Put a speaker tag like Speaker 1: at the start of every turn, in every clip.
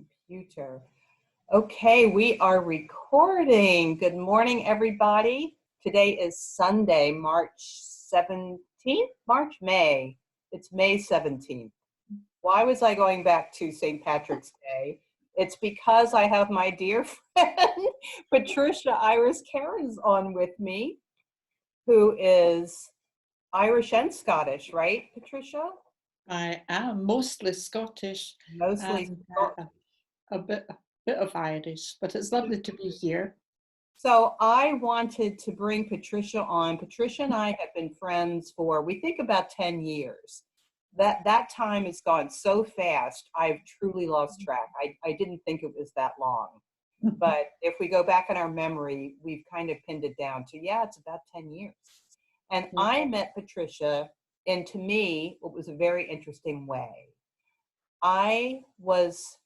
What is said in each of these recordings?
Speaker 1: computer. Okay, we are recording. Good morning, everybody. Today is Sunday, March 17th? May. It's May 17th. Why was I going back to St. Patrick's Day? It's because I have my dear friend, Patricia Iris Kerins on with me, who is Irish and Scottish, right, Patricia?
Speaker 2: I am mostly Scottish
Speaker 1: Mostly
Speaker 2: and
Speaker 1: Scottish.
Speaker 2: a bit of Irish, but it's lovely to be here.
Speaker 1: So I wanted to bring Patricia on. Patricia and I have been friends for, we think, about 10 years. That time has gone so fast, I've truly lost track. I didn't think it was that long. But if we go back in our memory, we've kind of pinned it down to, yeah, it's about 10 years. And I met Patricia in, to me, what was a very interesting way. I was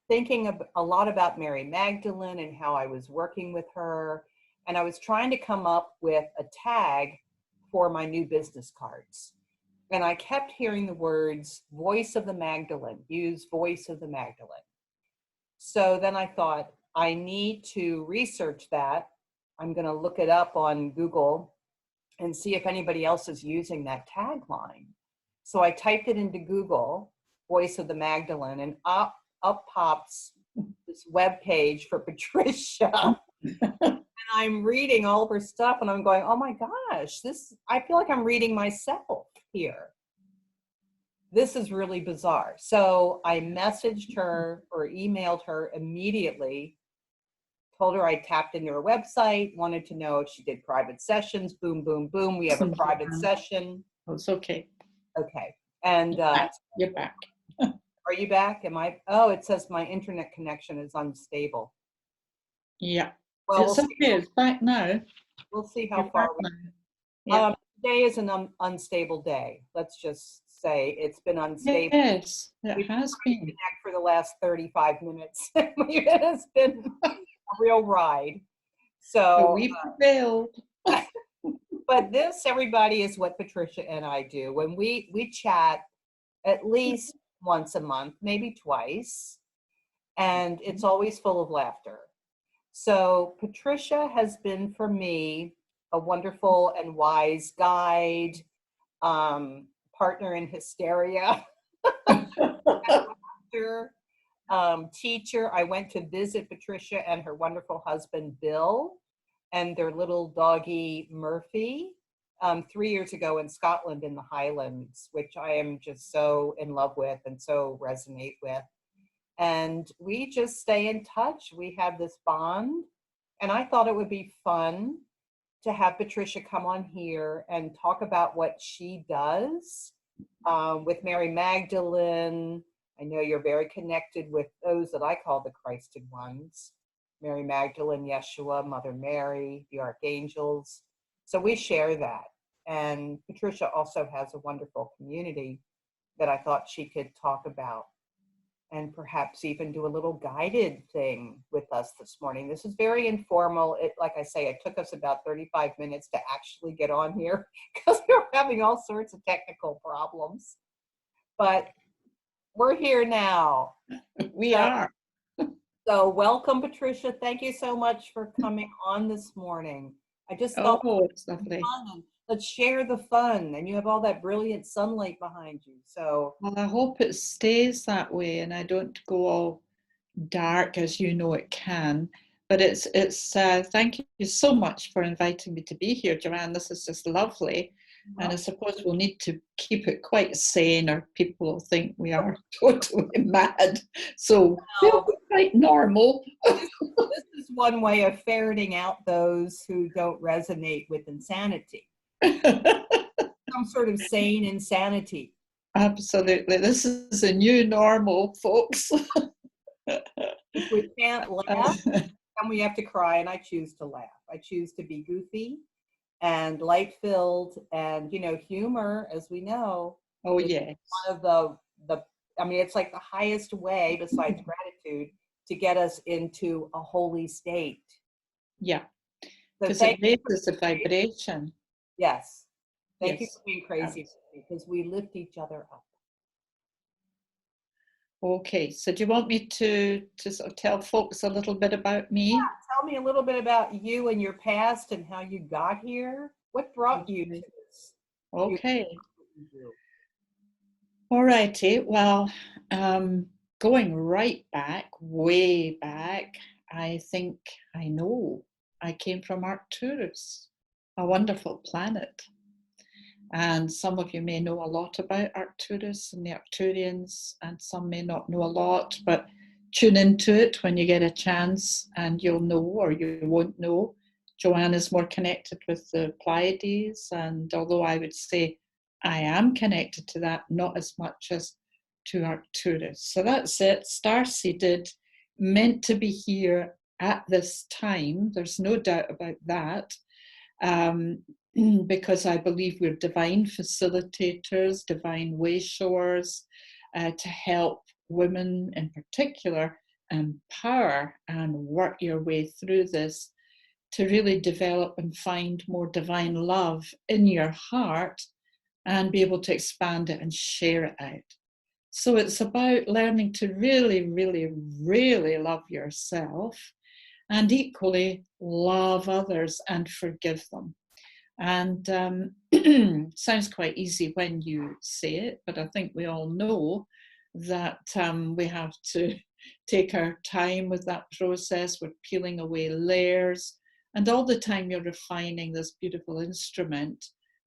Speaker 1: thinking a lot about Mary Magdalene and how I was working with her. And I was trying to come up with a tag for my new business cards. And I kept hearing the words, voice of the Magdalene, use voice of the Magdalene. So then I thought, I need to research that. I'm going to look it up on Google and see if anybody else is using that tagline. So I typed it into Google, voice of the Magdalene, and up pops this web page for Patricia. And I'm reading all of her stuff and I'm going, oh my gosh, I feel like I'm reading myself here. This is really bizarre. So I messaged her or emailed her immediately, told her I tapped into her website, wanted to know if she did private sessions. Boom, boom, boom. We have a private session.
Speaker 2: Oh, it's okay.
Speaker 1: Okay. And
Speaker 2: you're back.
Speaker 1: Are you back? Am I? Oh, it says my internet connection is unstable.
Speaker 2: Yeah.
Speaker 1: Well,
Speaker 2: it's okay. It's back now.
Speaker 1: We'll see how far we. Yeah. Today is an unstable day. Let's just say it's been unstable.
Speaker 2: Yes, it has been.
Speaker 1: For the last 35 minutes. It has been a real ride. So
Speaker 2: we prevailed.
Speaker 1: But this, everybody, is what Patricia and I do. When we chat at least once a month, maybe twice, and it's always full of laughter. So Patricia has been, for me, a wonderful and wise guide, partner in hysteria, teacher. I went to visit Patricia and her wonderful husband, Bill, and their little doggie, Murphy, 3 years ago in Scotland in the Highlands, which I am just so in love with and so resonate with. And we just stay in touch. We have this bond. And I thought it would be fun to have Patricia come on here and talk about what she does with Mary Magdalene. I know you're very connected with those that I call the Christed ones. Mary Magdalene, Yeshua, Mother Mary, the archangels. So we share that. And Patricia also has a wonderful community that I thought she could talk about and perhaps even do a little guided thing with us this morning. This is very informal. Like I say, it took us about 35 minutes to actually get on here because we were having all sorts of technical problems. But we're here now.
Speaker 2: We are.
Speaker 1: So welcome, Patricia. Thank you so much for coming on this morning. I just thought
Speaker 2: it's lovely.
Speaker 1: Fun. Let's share the fun. And you have all that brilliant sunlight behind you. So
Speaker 2: well, I hope it stays that way and I don't go all dark, as you know it can. But it's thank you so much for inviting me to be here, Joanne. This is just lovely. And I suppose we'll need to keep it quite sane or people will think we are totally mad. So we'll be quite normal.
Speaker 1: This is one way of ferreting out those who don't resonate with insanity. Some sort of sane insanity.
Speaker 2: Absolutely. This is a new normal, folks.
Speaker 1: If we can't laugh, then we have to cry, and I choose to laugh. I choose to be goofy and light-filled, and humor, as we know.
Speaker 2: Oh yes.
Speaker 1: One of the I mean, it's like the highest way besides gratitude to get us into a holy state.
Speaker 2: Yeah. Because it raises the vibration.
Speaker 1: Yes. Thank you for being crazy because we lift each other up.
Speaker 2: Okay, so do you want me to sort of tell folks a little bit about me?
Speaker 1: Tell me a little bit about you and your past and how you got here. What brought you
Speaker 2: Okay.
Speaker 1: to this beautiful
Speaker 2: Okay.
Speaker 1: work you do?
Speaker 2: All righty. Well, going right back, way back, I think I know. I came from Arcturus, a wonderful planet. And some of you may know a lot about Arcturus and the Arcturians, and some may not know a lot, but tune into it when you get a chance and you'll know, or you won't know. Joanne is more connected with the Pleiades, and although I would say I am connected to that, not as much as to Arcturus. So that's it, star-seeded, meant to be here at this time. There's no doubt about that. Um, because I believe we're divine facilitators, divine way showers, to help women in particular empower and work your way through this to really develop and find more divine love in your heart and be able to expand it and share it out. So it's about learning to really, really, really love yourself and equally love others and forgive them. And sounds quite easy when you say it, but I think we all know that we have to take our time with that process. We're peeling away layers, and all the time you're refining this beautiful instrument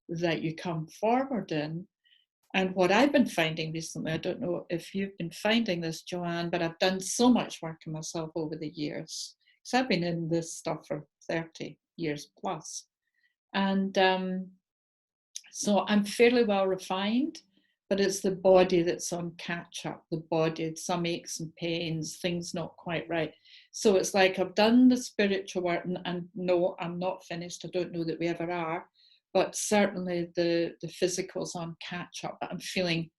Speaker 2: that you come forward in. And what I've been finding recently, I don't know if you've been finding this, Joanne, but I've done so much work on myself over the years. So I've been in this stuff for 30 years plus. And so I'm fairly well refined, but it's the body that's on catch up, the body, some aches and pains, things not quite right. So it's like I've done the spiritual work, and no, I'm not finished. I don't know that we ever are, but certainly the physical's on catch up. But I'm feeling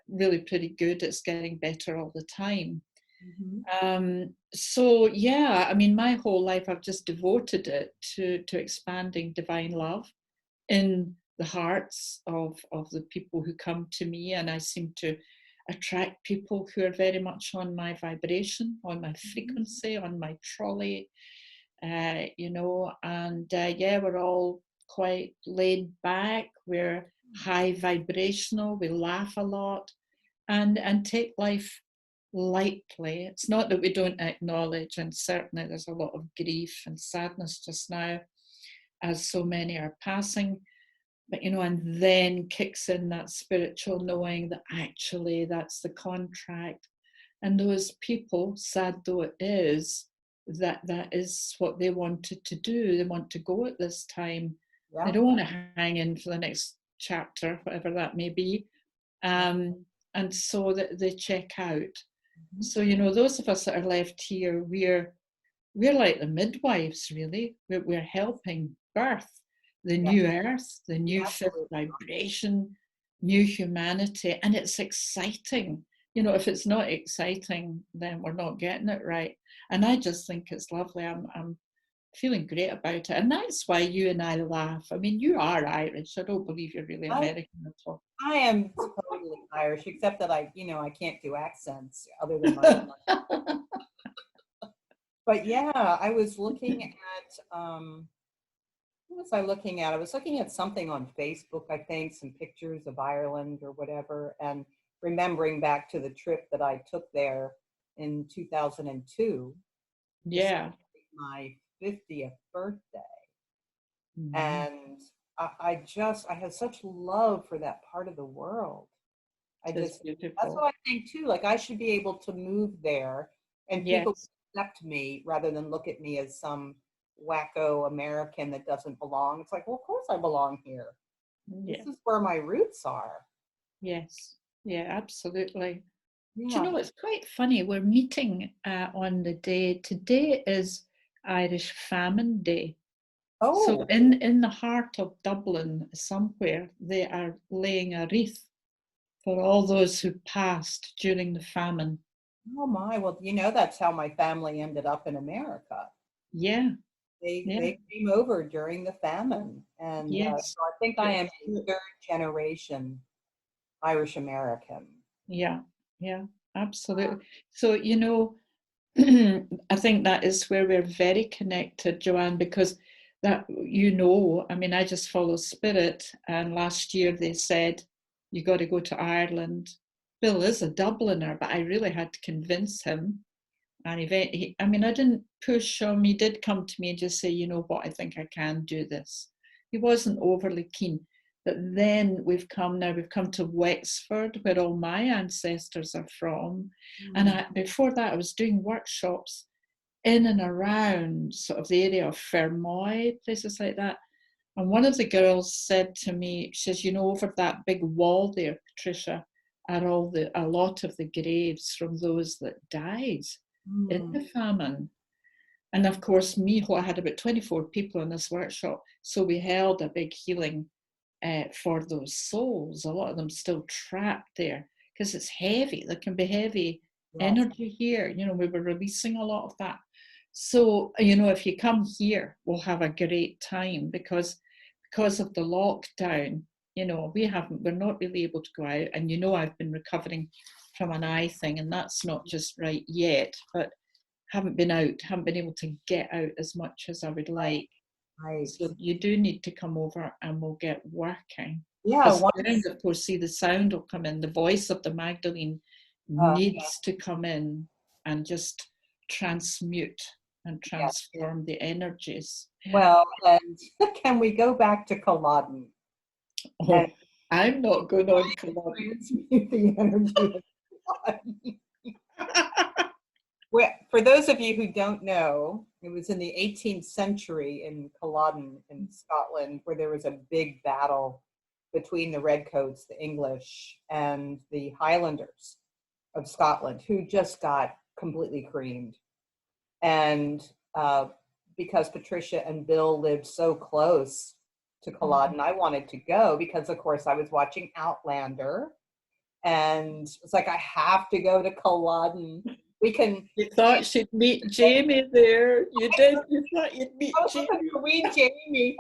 Speaker 2: really pretty good. It's getting better all the time. So yeah, I mean, my whole life I've just devoted it to expanding divine love in the hearts of the people who come to me, and I seem to attract people who are very much on my vibration, on my frequency, on my trolley, you know, and yeah, we're all quite laid back, we're high vibrational, we laugh a lot, and take life lightly. It's not that we don't acknowledge, and certainly there's a lot of grief and sadness just now as so many are passing, but you know, and then kicks in that spiritual knowing that actually that's the contract, and those people, sad though it is, that is what they wanted to do. They want to go at this time. They
Speaker 1: Yeah.
Speaker 2: don't want to hang in for the next chapter, whatever that may be, and so that they check out. So you know, those of us that are left here, we're like the midwives, really. We're helping birth the
Speaker 1: Yeah.
Speaker 2: new earth, the new fifth
Speaker 1: Absolutely.
Speaker 2: vibration, new humanity, and it's exciting. You know, if it's not exciting, then we're not getting it right. And I just think it's lovely. I'm feeling great about it, and that's why you and I laugh. I mean, you are Irish. I don't believe you're really
Speaker 1: I,
Speaker 2: American at all.
Speaker 1: I am totally Irish, except that I can't do accents other than my. But yeah, I was looking at what was I looking at? I was looking at something on Facebook, I think, some pictures of Ireland or whatever, and remembering back to the trip that I took there in 2002 to
Speaker 2: Yeah.
Speaker 1: celebrate my 50th birthday.
Speaker 2: Mhm.
Speaker 1: And I have such love for that part of the world.
Speaker 2: It's
Speaker 1: That's what
Speaker 2: beautiful.
Speaker 1: I think too. Like I should be able to move there and people
Speaker 2: Yes.
Speaker 1: accept me rather than look at me as some wacko American that doesn't belong. It's like, well, of course I belong here.
Speaker 2: Yeah.
Speaker 1: This is where my roots are.
Speaker 2: Yes. Yeah, absolutely. Do you
Speaker 1: Yeah.
Speaker 2: know, it's quite funny. We're meeting on the day. Today is Irish Famine Day. So
Speaker 1: Oh,
Speaker 2: in the heart of Dublin, somewhere, they are laying a wreath for all those who passed during the famine.
Speaker 1: oh my. Well, that's how my family ended up in America.
Speaker 2: Yeah, yeah,
Speaker 1: They came over during the famine, and
Speaker 2: yes.
Speaker 1: so I think I am
Speaker 2: It's,
Speaker 1: a third generation Irish American.
Speaker 2: yeah, yeah. Absolutely. So, I think that is where we're very connected, Joanne, because that, I mean, I just follow spirit. And last year they said, you got to go to Ireland. Bill is a Dubliner, but I really had to convince him. And I mean, I didn't push him. He did come to me and just say, you know what, I think I can do this. He wasn't overly keen. But then we've come to Wexford, where all my ancestors are from. And before that, I was doing workshops in and around sort of the area of Fermoy, places like that. And one of the girls said to me, she says, over that big wall there, Patricia, are a lot of the graves from those that died in the famine. And of course, I had about 24 people in this workshop. So we held a big healing for those souls. A lot of them still trapped there because it's heavy. There can be heavy energy here. We were releasing a lot of that. So, if you come here, we'll have a great time because of the lockdown, we're not really able to go out. And I've been recovering from an eye thing, and that's not just right yet, but haven't been able to get out as much as I would like.
Speaker 1: Right.
Speaker 2: So you do need to come over and we'll get working.
Speaker 1: Yeah.
Speaker 2: Sound, of course, the sound will come in. The voice of the Magdalene needs to come in and just transmute and transform the energies.
Speaker 1: Well, and can we go back to Culloden?
Speaker 2: Oh, I'm not going on Culloden.
Speaker 1: Transmute the energy of Culloden. Well, for those of you who don't know, it was in the 18th century in Culloden in Scotland where there was a big battle between the Redcoats, the English, and the Highlanders of Scotland, who just got completely creamed. And because Patricia and Bill lived so close to Culloden, I wanted to go because, of course, I was watching Outlander. And it's like, I have to go to Culloden.
Speaker 2: You thought she'd meet Jamie there. You did. You thought you'd meet
Speaker 1: Jamie.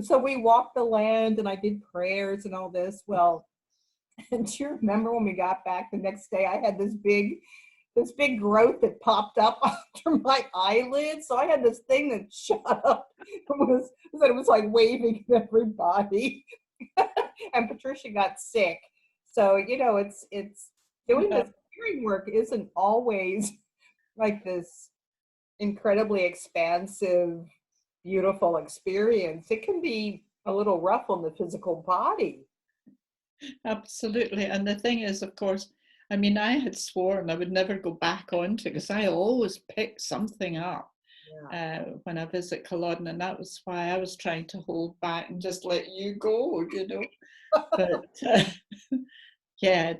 Speaker 1: So we walked the land and I did prayers and all this. Well, and do you remember when we got back the next day, I had this big growth that popped up under my eyelids. So I had this thing that shot up. It was like waving at everybody. And Patricia got sick. So, it's doing this healing work isn't always like this incredibly expansive, beautiful experience. It can be a little rough on the physical body.
Speaker 2: Absolutely. And the thing is, of course, I mean, I had sworn I would never go back onto it because I always pick something up when I visit Culloden, and that was why I was trying to hold back and just let you go,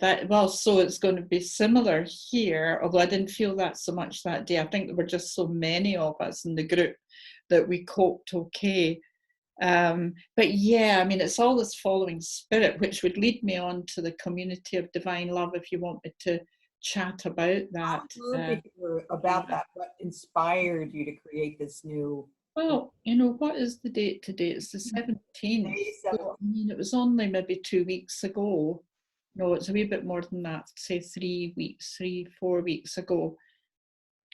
Speaker 2: But so it's going to be similar here, although I didn't feel that so much that day. I think there were just so many of us in the group that we coped okay. But yeah, I mean, it's all this following spirit, which would lead me on to the community of divine love if you want me to chat about that.
Speaker 1: I'd love to hear about that. What inspired you to create this new?
Speaker 2: Well, what is the date today? It's the 17th. So, I mean, it was only maybe 2 weeks ago. No, it's a wee bit more than that, say 4 weeks ago.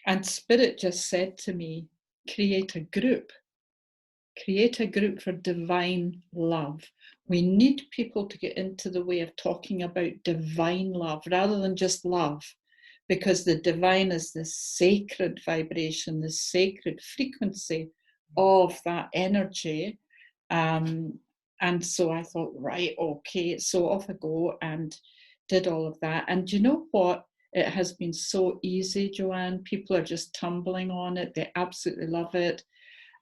Speaker 2: And Spirit just said to me, create a group for divine love. We need people to get into the way of talking about divine love rather than just love, because the divine is the sacred vibration, the sacred frequency of that energy. And so I thought, right, okay, so off I go and did all of that. And you know what? It has been so easy, Joanne. People are just tumbling on it. They absolutely love it.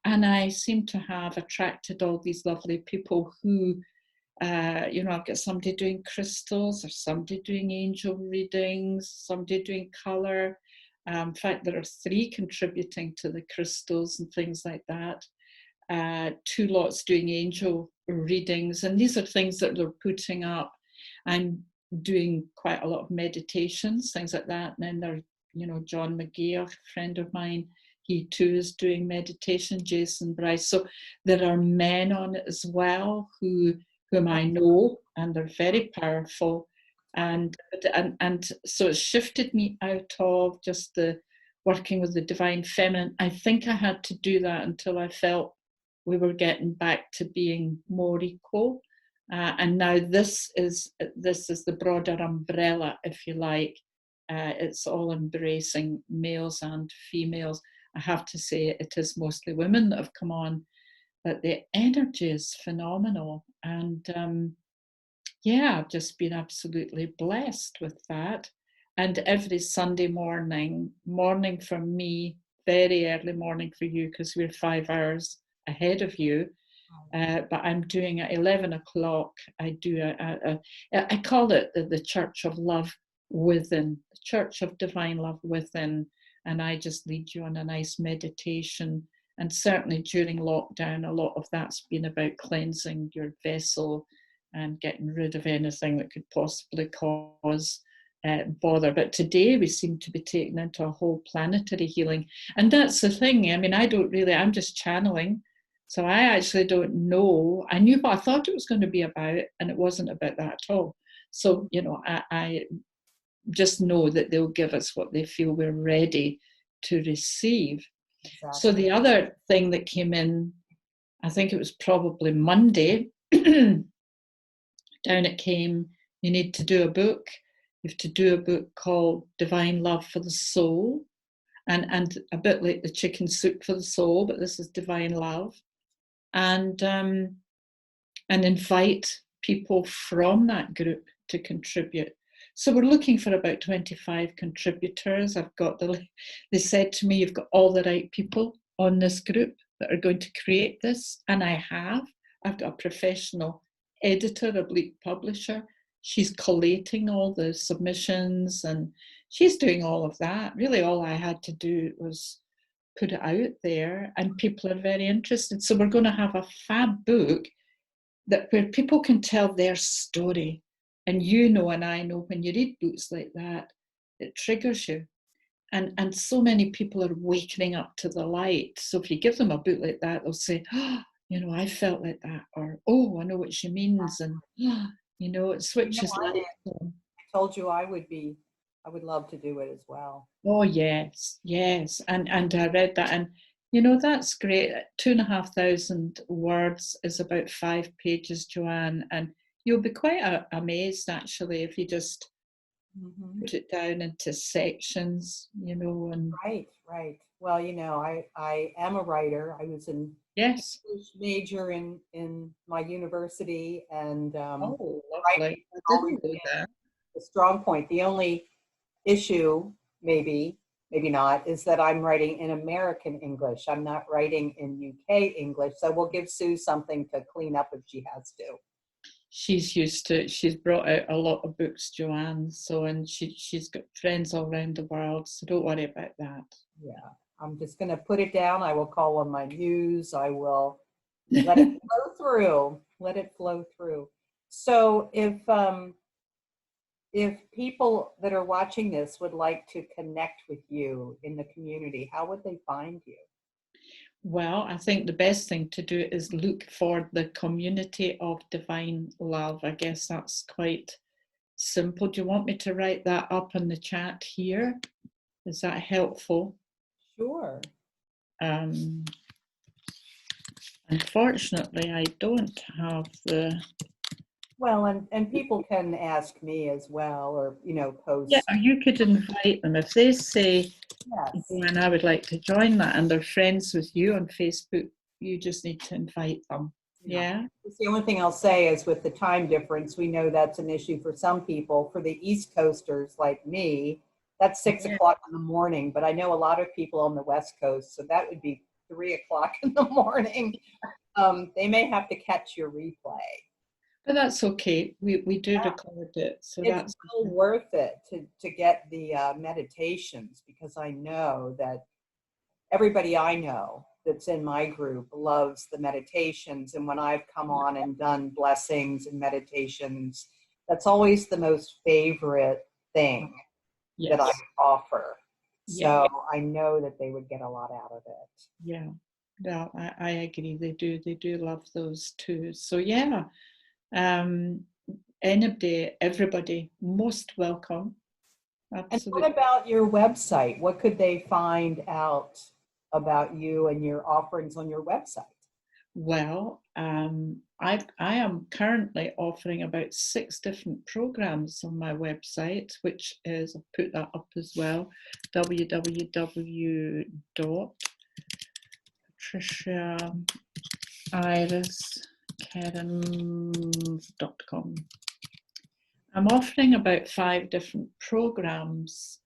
Speaker 2: And I seem to have attracted all these lovely people who, I've got somebody doing crystals, or somebody doing angel readings, somebody doing color. In fact, there are 3 contributing to the crystals and things like that. 2 lots doing angel readings. And these are things that they're putting up. I'm doing quite a lot of meditations, things like that. And then there, John McGee, a friend of mine, he too is doing meditation, Jason Bryce. So there are men on it as well whom I know, and they're very powerful. And so it shifted me out of just the working with the divine feminine. I think I had to do that until I felt we were getting back to being more equal. And now this is the broader umbrella, if you like. It's all embracing males and females. I have to say it is mostly women that have come on, but the energy is phenomenal. And yeah, I've just been absolutely blessed with that. And every Sunday morning for me, very early morning for you, because we're 5 hours ahead of you. But I'm doing at 11 o'clock, I do I call it the Church of Love Within, the Church of Divine Love Within. And I just lead you on a nice meditation. And certainly during lockdown, a lot of that's been about cleansing your vessel and getting rid of anything that could possibly cause bother. But today we seem to be taken into a whole planetary healing. And that's the thing. I mean, I'm just channeling. So I actually don't know. I knew what I thought it was going to be about, and it wasn't about that at all. So, I just know that they'll give us what they feel we're ready to receive. Exactly. So the other thing that came in, I think it was probably Monday, down it came, you need to do a book. You have to do a book called Divine Love for the Soul, and a bit like the chicken soup for the soul, but this is divine love. And invite people from that group to contribute. So we're looking for about 25 contributors. They said to me, you've got all the right people on this group that are going to create this. And I've got a professional editor, a publisher. She's collating all the submissions and she's doing all of that. Really, all I had to do was put it out there, and people are very interested. So we're going to have a fab book where people can tell their story. And and I know when you read books like that, it triggers you. And so many people are waking up to the light. So if you give them a book like that, they'll say, oh, I felt like that, or oh, I know what she means, and it switches.
Speaker 1: I told you I would love to do it as well.
Speaker 2: Oh yes, and I read that, and that's great. 2,500 words is about 5 pages, Joanne, and you'll be quite amazed actually if you just put it down into sections, and
Speaker 1: right. Well, I am a writer. I was an
Speaker 2: yes
Speaker 1: English major in my university, and
Speaker 2: oh, lovely. I didn't know that.
Speaker 1: The strong point. The only issue, maybe not, is that I'm writing in American English. I'm not writing in UK English. So we'll give Sue something to clean up if she has to.
Speaker 2: She's used to it. She's brought out a lot of books, Joanne. So, and she's got friends all around the world. So don't worry about that.
Speaker 1: Yeah, I'm just going to put it down. I will call on my muse. I will let it flow through. Let it flow through. So if people that are watching this would like to connect with you in the community, how would they find you?
Speaker 2: Well, I think the best thing to do is look for the community of divine love. I guess that's quite simple. Do you want me to write that up in the chat here? Is that helpful?
Speaker 1: Sure.
Speaker 2: Unfortunately, I don't have the...
Speaker 1: Well, and people can ask me as well, or, post.
Speaker 2: Yeah, you could invite them. If they say,
Speaker 1: yes,
Speaker 2: and I would like to join that, and they're friends with you on Facebook, you just need to invite them. Yeah.
Speaker 1: The only thing I'll say is with the time difference, we know that's an issue for some people. For the East Coasters like me, that's 6 o'clock in the morning, but I know a lot of people on the West Coast, so that would be 3 o'clock in the morning. They may have to catch your replay.
Speaker 2: But that's okay. We do record it, so
Speaker 1: it's well worth it to get the meditations, because I know that everybody I know that's in my group loves the meditations. And when I've come on and done blessings and meditations, that's always the most favorite thing that I offer. So I know that they would get a lot out of it.
Speaker 2: Yeah, yeah, I agree. They do love those too. So yeah. anybody, everybody, most welcome.
Speaker 1: And
Speaker 2: Absolutely.
Speaker 1: what about your website? What could they find out about you and your offerings on your website?
Speaker 2: Well, I am currently offering about 6 different programs on my website, which is, I'll put that up as well, www.patriciairiskerins.com. I'm offering about 5 different programs,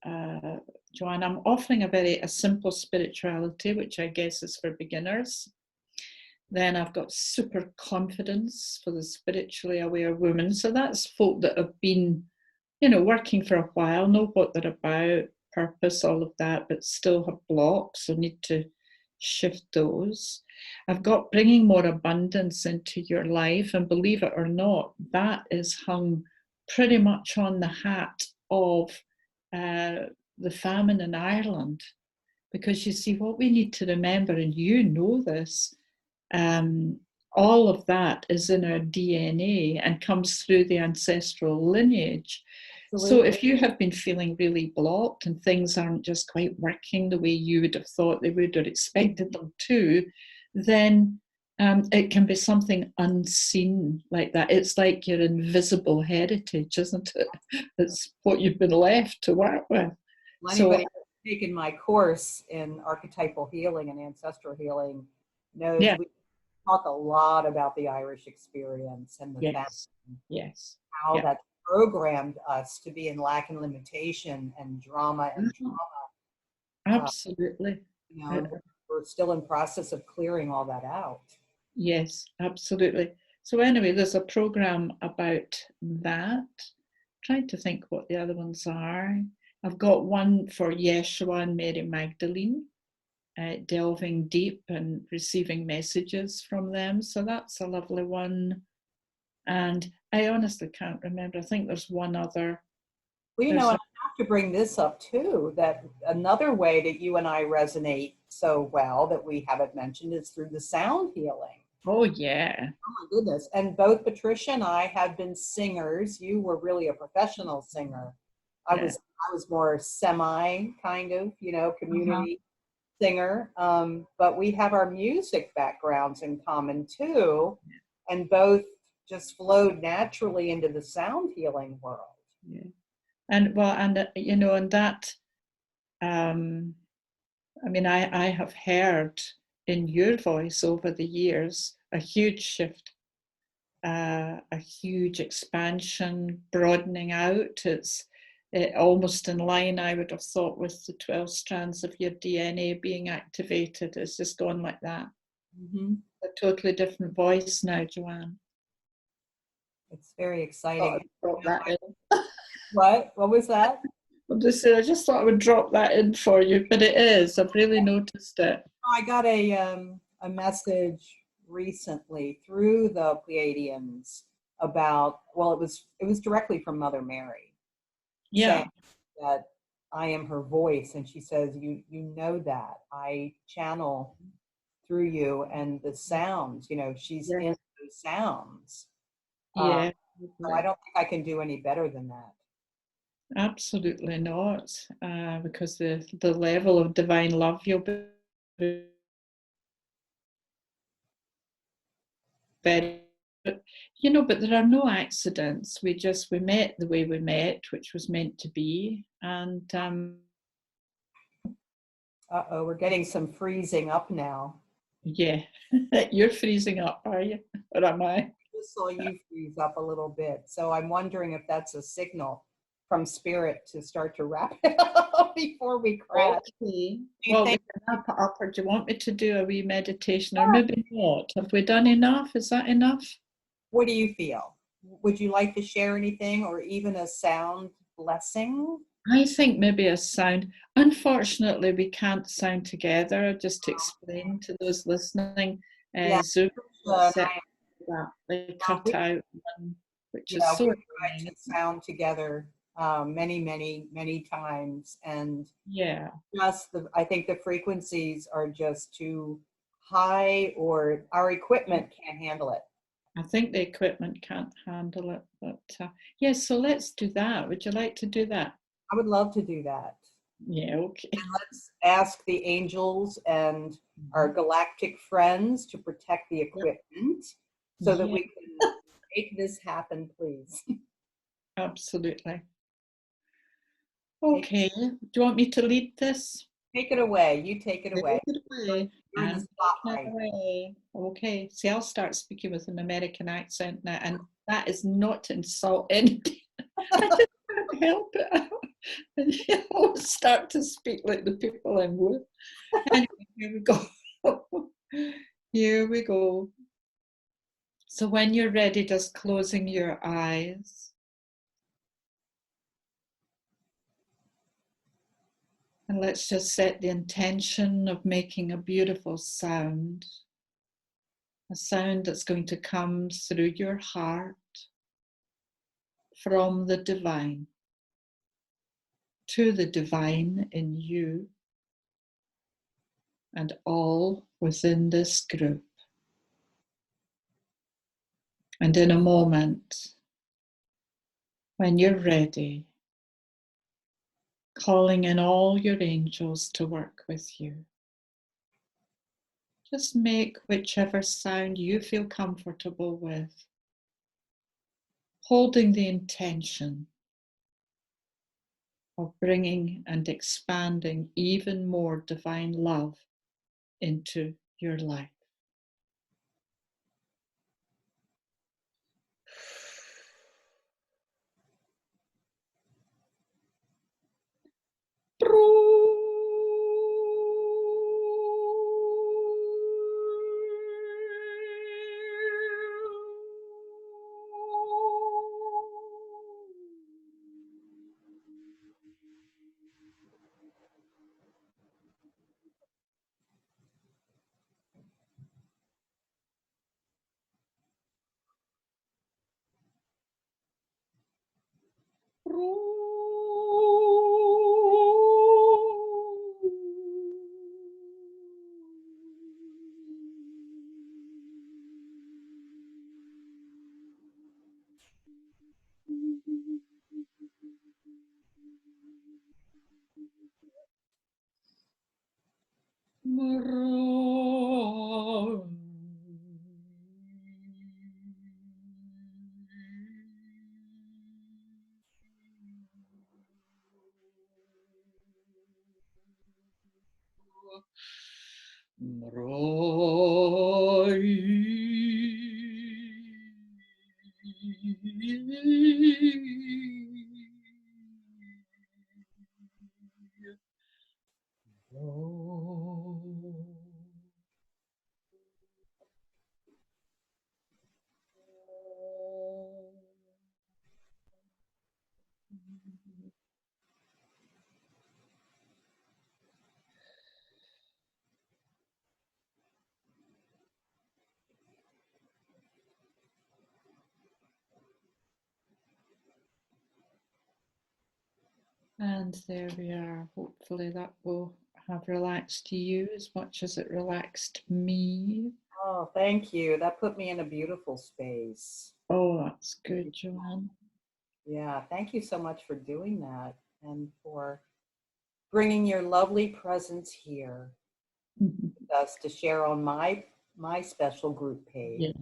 Speaker 2: Joanne. I'm offering a simple spirituality, which I guess is for beginners. Then I've got super confidence for the spiritually aware woman. So that's folk that have been, working for a while, know what they're about, purpose, all of that, but still have blocks, so need to shift those. I've got bringing more abundance into your life, and believe it or not, that is hung pretty much on the hat of the famine in Ireland. Because you see, what we need to remember, and you know this, all of that is in our DNA and comes through the ancestral lineage.
Speaker 1: Absolutely.
Speaker 2: So if you have been feeling really blocked and things aren't just quite working the way you would have thought they would or expected them to, then it can be something unseen like that. It's like your invisible heritage, isn't it? It's what you've been left to work with.
Speaker 1: Well, anybody who's taken my course in archetypal healing and ancestral healing knows we talk a lot about the Irish experience and the famine, how that programmed us to be in lack and limitation and drama and trauma.
Speaker 2: Absolutely.
Speaker 1: We're still in process of clearing all that out.
Speaker 2: Yes, absolutely. So anyway, there's a program about that. Trying to think what the other ones are. I've got one for Yeshua and Mary Magdalene, delving deep and receiving messages from them. So that's a lovely one. And I honestly can't remember. I think there's one other.
Speaker 1: Well, and I have to bring this up too, that another way that you and I resonate so well that we haven't mentioned is through the sound healing.
Speaker 2: Oh, yeah.
Speaker 1: Oh, my goodness. And both Patricia and I have been singers. You were really a professional singer. I was more semi kind of, community singer. But we have our music backgrounds in common too. And both just flowed naturally into the sound healing world.
Speaker 2: Yeah. And that, I have heard in your voice over the years a huge shift, a huge expansion, broadening out. It's almost in line, I would have thought, with the 12 strands of your DNA being activated. It's just gone like that.
Speaker 1: Mm-hmm.
Speaker 2: A totally different voice now, Joanne.
Speaker 1: It's very exciting.
Speaker 2: What
Speaker 1: was that?
Speaker 2: I just thought I would drop that in for you, but it is. I've really noticed it.
Speaker 1: I got a message recently through the Pleiadians about, it was directly from Mother Mary.
Speaker 2: Yeah.
Speaker 1: Saying that I am her voice, and she says, you know that I channel through you and the sounds, she's in those sounds.
Speaker 2: Yeah.
Speaker 1: So I don't think I can do any better than that.
Speaker 2: Absolutely not, because the level of divine love you'll be very, but there are no accidents. We met the way we met, which was meant to be, and
Speaker 1: we're getting some freezing up now.
Speaker 2: Yeah, you're freezing up, are you, or am I?
Speaker 1: I just saw you freeze up a little bit, so I'm wondering if that's a signal from spirit to start to wrap it up before we crash.
Speaker 2: Okay. Well, we can wrap it up, or do you want me to do a wee meditation, or maybe not? Have we done enough? Is that enough?
Speaker 1: What do you feel? Would you like to share anything, or even a sound blessing?
Speaker 2: I think maybe a sound. Unfortunately, we can't sound together. Just to explain to those listening, Zoom they cut out one, which is so
Speaker 1: we tried to sound together many times, and I think the frequencies are just too high, or our equipment can't handle it.
Speaker 2: I think the equipment can't handle it, but yes, so let's do that. Would you like to do that?
Speaker 1: I would love to do that.
Speaker 2: Yeah, okay.
Speaker 1: Let's ask the angels and our galactic friends to protect the equipment so that
Speaker 2: Yeah,
Speaker 1: we can make this happen, please.
Speaker 2: absolutely.
Speaker 1: Take,
Speaker 2: Okay, do you want me to lead this?
Speaker 1: take it away. You take it away.
Speaker 2: Take it away.
Speaker 1: You're in the
Speaker 2: And take it
Speaker 1: spotlight.
Speaker 2: away. Okay, see, I'll start speaking with an American accent now, and that is not to insult anybody. I just can't help it. And you always start to speak like the people I'm with. Anyway, here we go. Here we go. So when you're ready, just closing your eyes. And let's just set the intention of making a beautiful sound. A sound that's going to come through your heart from the divine to the divine in you and all within this group. And in a moment, when you're ready, calling in all your angels to work with you. Just make whichever sound you feel comfortable with, holding the intention of bringing and expanding even more divine love into your life. And there we are. Hopefully that will have relaxed you as much as it relaxed me.
Speaker 1: Oh, thank you. That put me in a beautiful space.
Speaker 2: Oh, that's good, Joanne.
Speaker 1: Yeah, thank you so much for doing that and for bringing your lovely presence here with us to share on my special group page.
Speaker 2: Yes.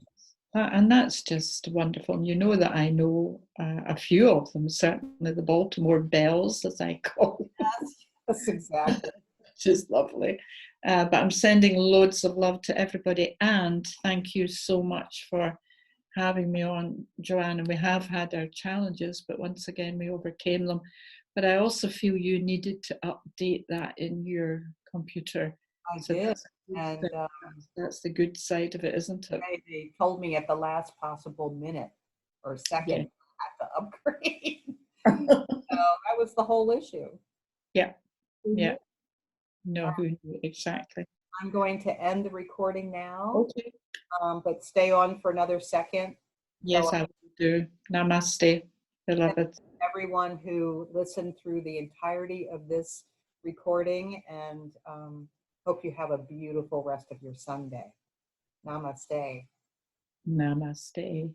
Speaker 2: And that's just wonderful. And you know that I know a few of them, certainly the Baltimore Bells, as I call them.
Speaker 1: Yes, exactly.
Speaker 2: Which is lovely. But I'm sending loads of love to everybody. And thank you so much for having me on, Joanne. And we have had our challenges, but once again, we overcame them. But I also feel you needed to update that in your computer.
Speaker 1: I
Speaker 2: So
Speaker 1: did. And
Speaker 2: that's the good side of it, isn't it?
Speaker 1: they told me at the last possible minute or second I had to upgrade. So that was the whole issue.
Speaker 2: Yeah.
Speaker 1: Mm-hmm.
Speaker 2: Yeah. No, who knew exactly.
Speaker 1: I'm going to end the recording now,
Speaker 2: Okay.
Speaker 1: but stay on for another second.
Speaker 2: Yes,
Speaker 1: So
Speaker 2: I will do. Namaste, beloved.
Speaker 1: everyone who listened through the entirety of this recording, and hope you have a beautiful rest of your Sunday. Namaste.
Speaker 2: Namaste.